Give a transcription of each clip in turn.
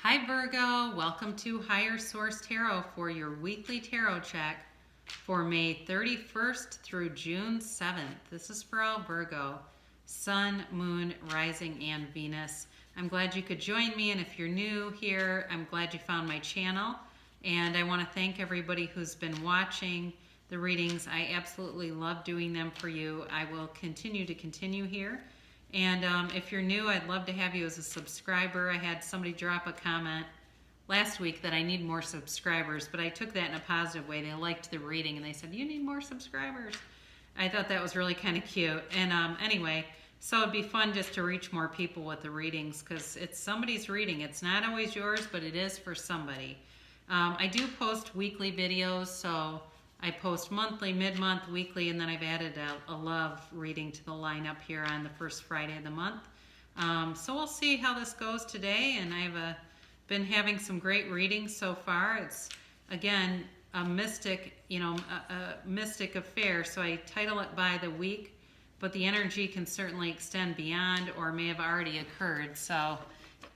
Hi Virgo, welcome to Higher Source Tarot for your weekly tarot check for May 31st through June 7th. This is for all Virgo, Sun, Moon, Rising, and Venus. I'm glad you could join me, and if you're new here, I'm glad you found my channel. And I want to thank everybody who's been watching the readings. I absolutely love doing them for you. I will continue here. And if you're new, I'd love to have you as a subscriber. I had somebody drop a comment last week that I need more subscribers, but I took that in a positive way. They liked the reading and they said, you need more subscribers. I thought that was really kind of cute. And anyway, so it'd be fun just to reach more people with the readings because it's somebody's reading. It's not always yours, but it is for somebody. I do post weekly videos, so I post monthly, mid-month, weekly, and then I've added a love reading to the lineup here on the first Friday of the month. So we'll see how this goes today, and I've been having some great readings so far. It's, again, a mystic, a mystic affair, so I title it by the week, but the energy can certainly extend beyond or may have already occurred, so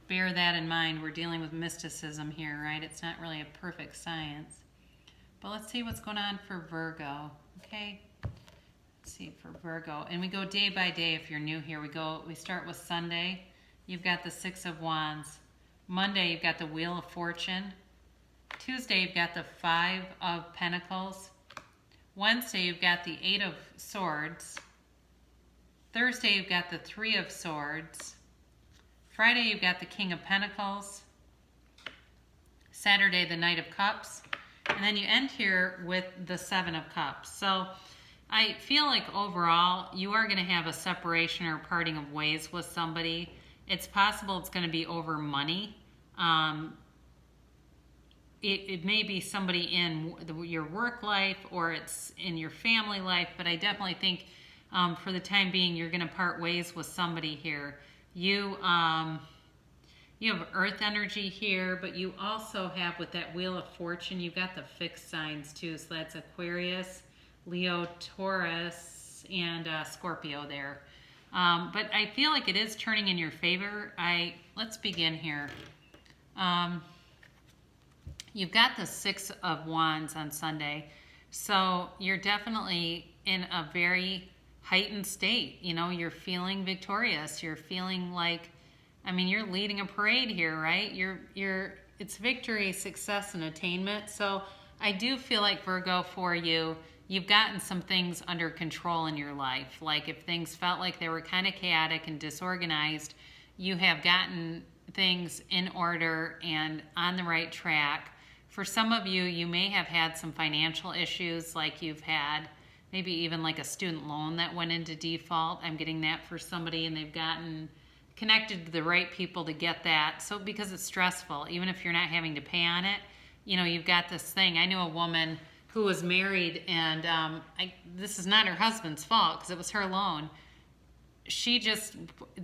bear that in mind. We're dealing with mysticism here, right? It's not really a perfect science. But let's see what's going on for Virgo, okay? Let's see for Virgo. And we go day by day if you're new here. We start with Sunday. You've got the Six of Wands. Monday, you've got the Wheel of Fortune. Tuesday, you've got the Five of Pentacles. Wednesday, you've got the Eight of Swords. Thursday, you've got the Three of Swords. Friday, you've got the King of Pentacles. Saturday, the Knight of Cups. And then you end here with the Seven of Cups. So I feel like overall you are going to have a separation or parting of ways with somebody. It's possible it's going to be over money. It may be somebody in your work life or it's in your family life, but I definitely think for the time being you're going to part ways with somebody here. You have earth energy here, but you also have, with that Wheel of Fortune, you've got the fixed signs too. So that's Aquarius, Leo, Taurus, and Scorpio there. But I feel like it is turning in your favor. Let's begin here. You've got the Six of Wands on Sunday. So you're definitely in a very heightened state. You're feeling victorious. You're feeling like, you're leading a parade here, right? It's victory, success, and attainment. So I do feel like, Virgo, for you, you've gotten some things under control in your life. Like if things felt like they were kind of chaotic and disorganized, you have gotten things in order and on the right track. For some of you, you may have had some financial issues, like you've had maybe even like a student loan that went into default. I'm getting that for somebody, and they've gotten connected to the right people to get that. So because it's stressful, even if you're not having to pay on it, you've got this thing. I knew a woman who was married, and this is not her husband's fault because it was her loan. They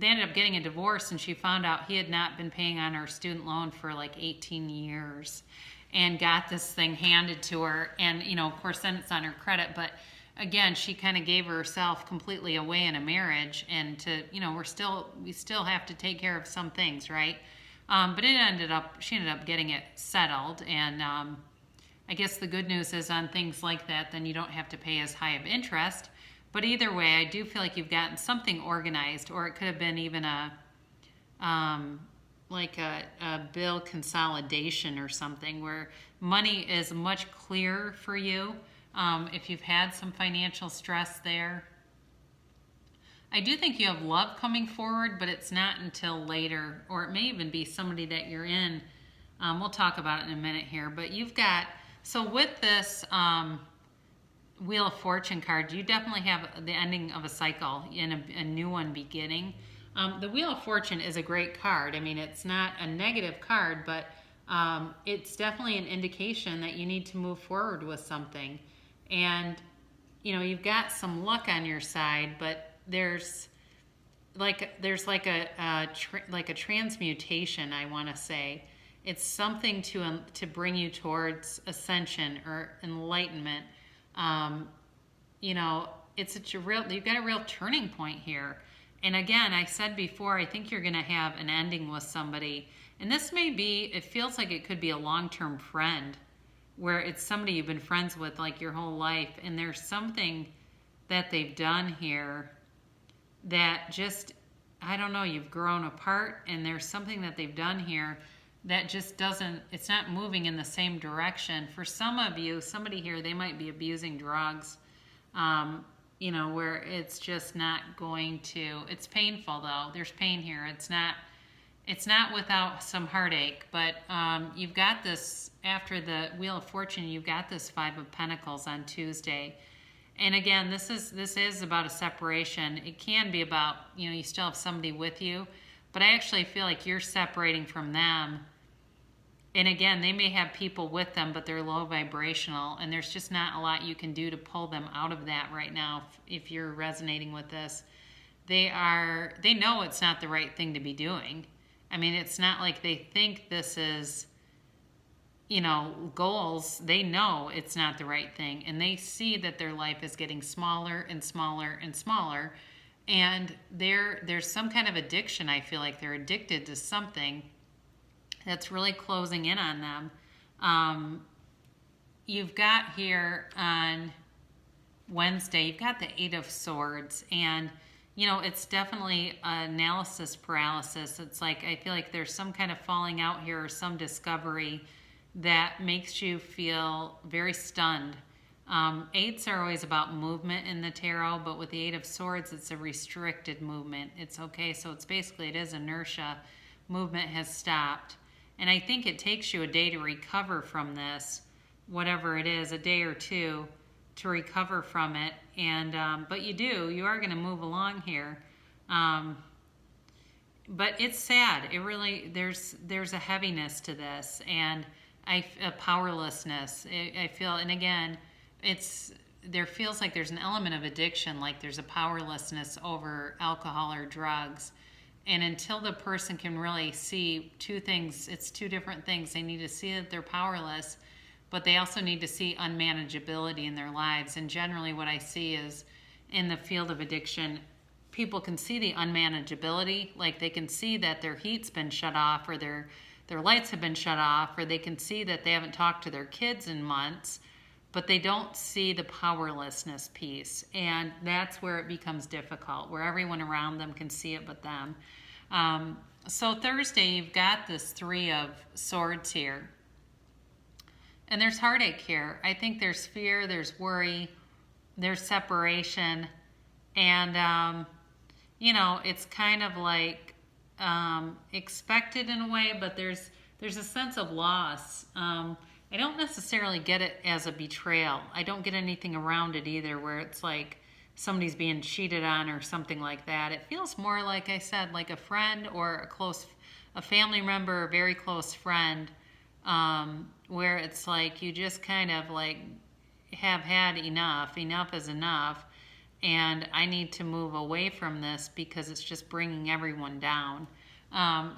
ended up getting a divorce, and she found out he had not been paying on her student loan for like 18 years and got this thing handed to her. And, of course, then it's on her credit, but again, she kind of gave herself completely away in a marriage, and we still have to take care of some things, right? But she ended up getting it settled, and I guess the good news is on things like that, then you don't have to pay as high of interest. But either way, I do feel like you've gotten something organized, or it could have been even a bill consolidation or something where money is much clearer for you. If you've had some financial stress there. I do think you have love coming forward, but it's not until later, or it may even be somebody that you're in. We'll talk about it in a minute here, but so with this Wheel of Fortune card, you definitely have the ending of a cycle and a new one beginning. The Wheel of Fortune is a great card. It's not a negative card, but it's definitely an indication that you need to move forward with something. And, you've got some luck on your side, but there's like a transmutation, I want to say. It's something to bring you towards ascension or enlightenment. You've got a real turning point here. And again, I said before, I think you're going to have an ending with somebody. And this may be, it feels like it could be a long-term friend, where it's somebody you've been friends with like your whole life. And there's something that they've done here that just, I don't know, you've grown apart, and there's something that they've done here that just doesn't, it's not moving in the same direction. For some of you, somebody here, they might be abusing drugs, you know, where it's just not going to, it's painful though. There's pain here. It's not without some heartache, but you've got this, after the Wheel of Fortune, you've got this Five of Pentacles on Tuesday. And again, this is about a separation. It can be about, you know, you still have somebody with you, but I actually feel like you're separating from them. And again, they may have people with them, but they're low vibrational, and there's just not a lot you can do to pull them out of that right now. If you're resonating with this, they know it's not the right thing to be doing. I mean, it's not like they think this is, you know, goals. They know it's not the right thing, and they see that their life is getting smaller and smaller and smaller, and there's some kind of addiction. I feel like they're addicted to something that's really closing in on them. You've got here on Wednesday, you've got the Eight of Swords, and you know, it's definitely analysis paralysis. It's like, I feel like there's some kind of falling out here, or some discovery that makes you feel very stunned. Eights are always about movement in the tarot, but with the Eight of Swords, it's a restricted movement. It's okay, so it's basically, it is inertia. Movement has stopped. And I think it takes you a day to recover from this, whatever it is, a day or two to recover from it. And but you are going to move along here. But it's sad. It really, there's a heaviness to this, and a powerlessness. I feel, and again, there feels like there's an element of addiction, like there's a powerlessness over alcohol or drugs. And until the person can really see two things, it's two different things. They need to see that they're powerless, but they also need to see unmanageability in their lives. And generally what I see is, in the field of addiction, people can see the unmanageability, like they can see that their heat's been shut off, or their lights have been shut off, or they can see that they haven't talked to their kids in months, but they don't see the powerlessness piece. And that's where it becomes difficult, where everyone around them can see it but them. So Thursday, you've got this Three of Swords here. And there's heartache here. I think there's fear, there's worry, there's separation. And, you know, it's kind of like expected in a way, but there's a sense of loss. I don't necessarily get it as a betrayal. I don't get anything around it either, where it's like somebody's being cheated on or something like that. It feels more, like I said, like a friend or a family member, a very close friend, where it's like you just kind of like have had enough. Enough is enough, and I need to move away from this because it's just bringing everyone down.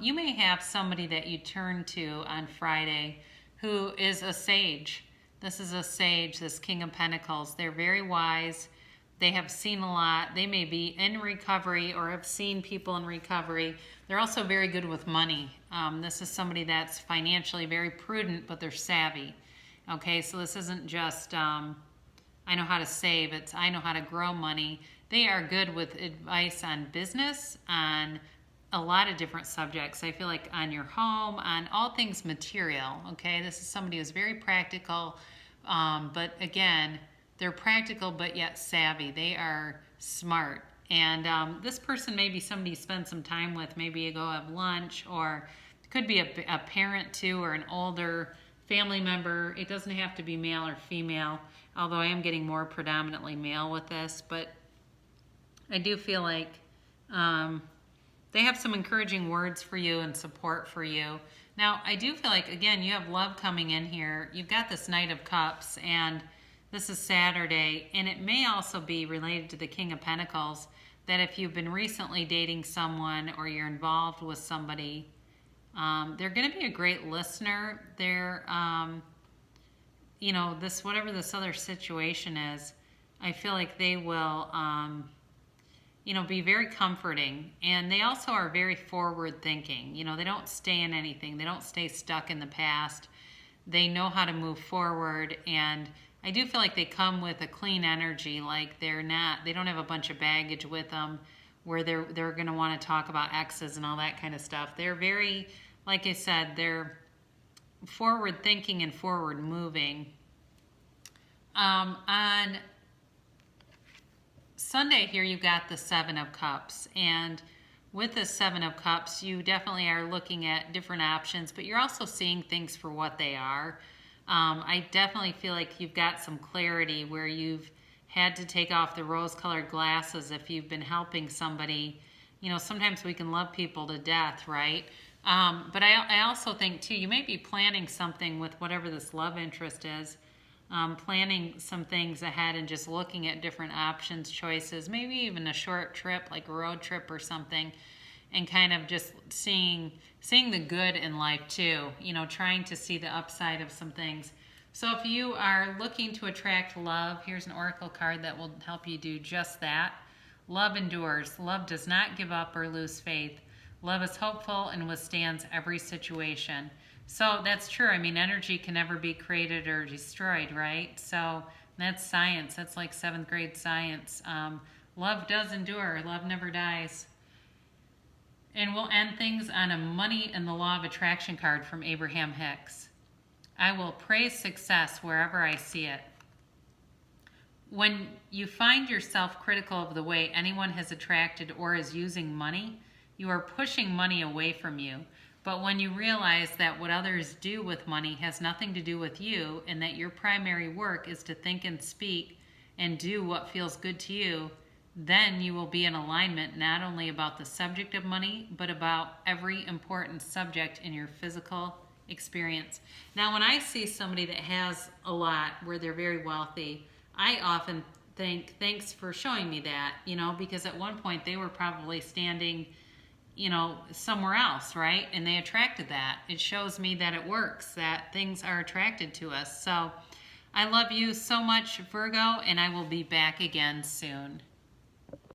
You may have somebody that you turn to on Friday who is a sage. This is a sage, this King of Pentacles. They're very wise. They have seen a lot. They may be in recovery or have seen people in recovery. They're also very good with money. This is somebody that's financially very prudent, but they're savvy. Okay, so this isn't just, I know how to save. It's, I know how to grow money. They are good with advice on business, on a lot of different subjects. I feel like on your home, on all things material. Okay, this is somebody who's very practical, but again, they're practical but yet savvy. They are smart. And this person may be somebody you spend some time with. Maybe you go have lunch, or it could be a parent too, or an older family member. It doesn't have to be male or female, although I am getting more predominantly male with this. But I do feel like they have some encouraging words for you and support for you. Now, I do feel like, again, you have love coming in here. You've got this Knight of Cups, and this is Saturday, and it may also be related to the King of Pentacles, that if you've been recently dating someone or you're involved with somebody, they're going to be a great listener. They're, you know, whatever this other situation is, I feel like they will, be very comforting. And they also are very forward thinking. They don't stay in anything. They don't stay stuck in the past. They know how to move forward. And I do feel like they come with a clean energy. Like they don't have a bunch of baggage with them where they're going to want to talk about exes and all that kind of stuff. They're very, like I said, they're forward thinking and forward moving. On Sunday here, you got the Seven of Cups, and with the Seven of Cups, you definitely are looking at different options, but you're also seeing things for what they are. I definitely feel like you've got some clarity where you've had to take off the rose-colored glasses if you've been helping somebody. Sometimes we can love people to death, right? But I also think, too, you may be planning something with whatever this love interest is. Planning some things ahead and just looking at different options, choices, maybe even a short trip, like a road trip or something, and kind of just seeing the good in life too, trying to see the upside of some things. So if you are looking to attract love, here's an oracle card that will help you do just that. Love endures. Love does not give up or lose faith. Love is hopeful and withstands every situation. So that's true. I mean, energy can never be created or destroyed, right? So that's science. That's like 7th grade science. Love does endure. Love never dies. And we'll end things on a money and the law of attraction card from Abraham Hicks. I will praise success wherever I see it. When you find yourself critical of the way anyone has attracted or is using money, you are pushing money away from you. But when you realize that what others do with money has nothing to do with you, and that your primary work is to think and speak and do what feels good to you, then you will be in alignment not only about the subject of money, but about every important subject in your physical experience. Now, when I see somebody that has a lot, where they're very wealthy, I often think, thanks for showing me that, because at one point they were probably standing somewhere else, right? And they attracted that. It shows me that it works, that things are attracted to us. So I love you so much, Virgo, and I will be back again soon.